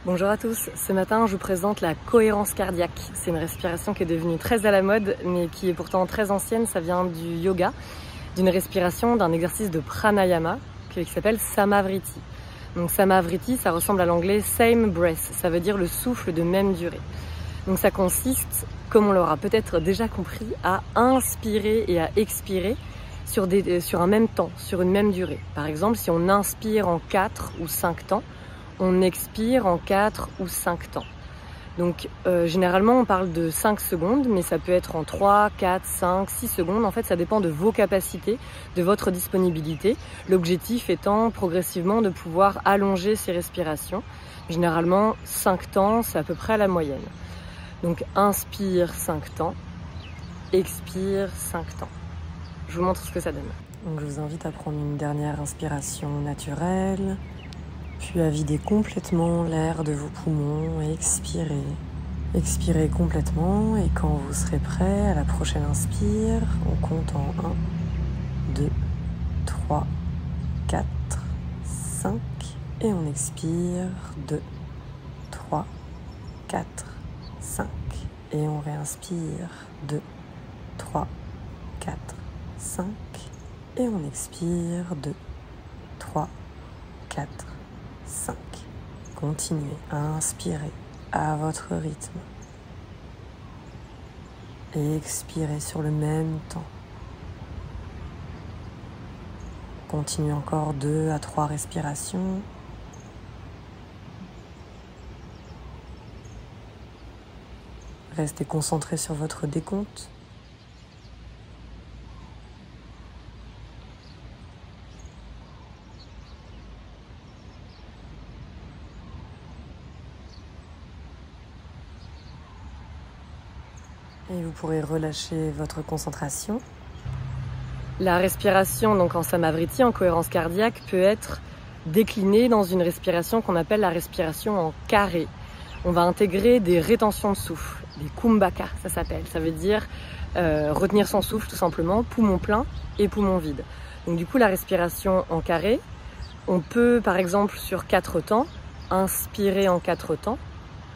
Bonjour à tous, ce matin je vous présente la cohérence cardiaque. C'est une respiration qui est devenue très à la mode mais qui est pourtant très ancienne, ça vient du yoga, d'une respiration, d'un exercice de pranayama qui s'appelle Samavriti. Donc Samavriti, ça ressemble à l'anglais same breath, ça veut dire le souffle de même durée. Donc ça consiste, comme on l'aura peut-être déjà compris, à inspirer et à expirer sur un même temps, sur une même durée. Par exemple, si on inspire en 4 ou 5 temps, on expire en 4 ou 5 temps. Donc généralement on parle de 5 secondes, mais ça peut être en 3, 4, 5, 6 secondes. En fait ça dépend de vos capacités, de votre disponibilité. L'objectif étant progressivement de pouvoir allonger ces respirations. Généralement 5 temps, c'est à peu près la moyenne. Donc inspire 5 temps, expire 5 temps. Je vous montre ce que ça donne. Donc je vous invite à prendre une dernière inspiration naturelle. Puis à vider complètement l'air de vos poumons et expirer. Expirez complètement et quand vous serez prêt à la prochaine inspire, on compte en 1, 2, 3, 4, 5 et on expire 2, 3, 4, 5 et on réinspire 2, 3, 4, 5 et on expire 2, 3, 4, 5. Continuez à inspirer à votre rythme et expirez sur le même temps. Continuez encore 2 à 3 respirations. Restez concentré sur votre décompte. Et vous pourrez relâcher votre concentration. La respiration donc en Samavriti, en cohérence cardiaque, peut être déclinée dans une respiration qu'on appelle la respiration en carré. On va intégrer des rétentions de souffle, des kumbhaka, ça s'appelle. Ça veut dire retenir son souffle tout simplement, poumon plein et poumon vide. Donc du coup la respiration en carré, on peut par exemple sur 4 temps, inspirer en 4 temps,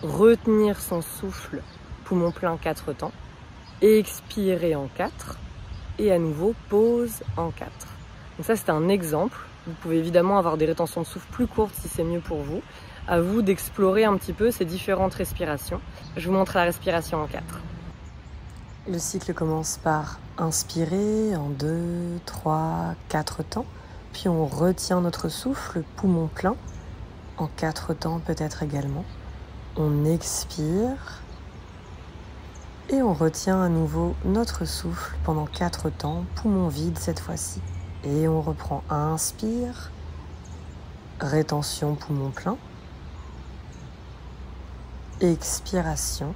retenir son souffle, poumon plein 4 temps, expirer en 4 et à nouveau pause en 4. Donc ça c'est un exemple. Vous pouvez évidemment avoir des rétentions de souffle plus courtes si c'est mieux pour vous. À vous d'explorer un petit peu ces différentes respirations. Je vous montre la respiration en 4. Le cycle commence par inspirer en 2, 3, 4 temps. Puis on retient notre souffle, poumon plein, en 4 temps peut-être également. On expire. Et on retient à nouveau notre souffle pendant 4 temps, poumon vide cette fois-ci. Et on reprend, inspire, rétention poumon plein, expiration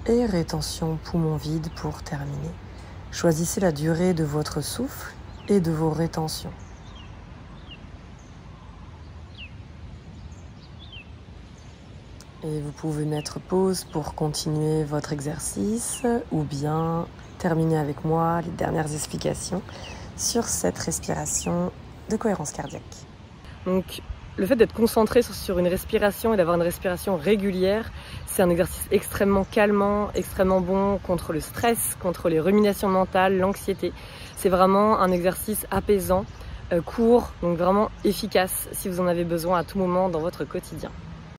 et rétention poumon vide pour terminer. Choisissez la durée de votre souffle et de vos rétentions. Et vous pouvez mettre pause pour continuer votre exercice ou bien terminer avec moi les dernières explications sur cette respiration de cohérence cardiaque. Donc, le fait d'être concentré sur une respiration et d'avoir une respiration régulière, c'est un exercice extrêmement calmant, extrêmement bon contre le stress, contre les ruminations mentales, l'anxiété. C'est vraiment un exercice apaisant, court, donc vraiment efficace si vous en avez besoin à tout moment dans votre quotidien.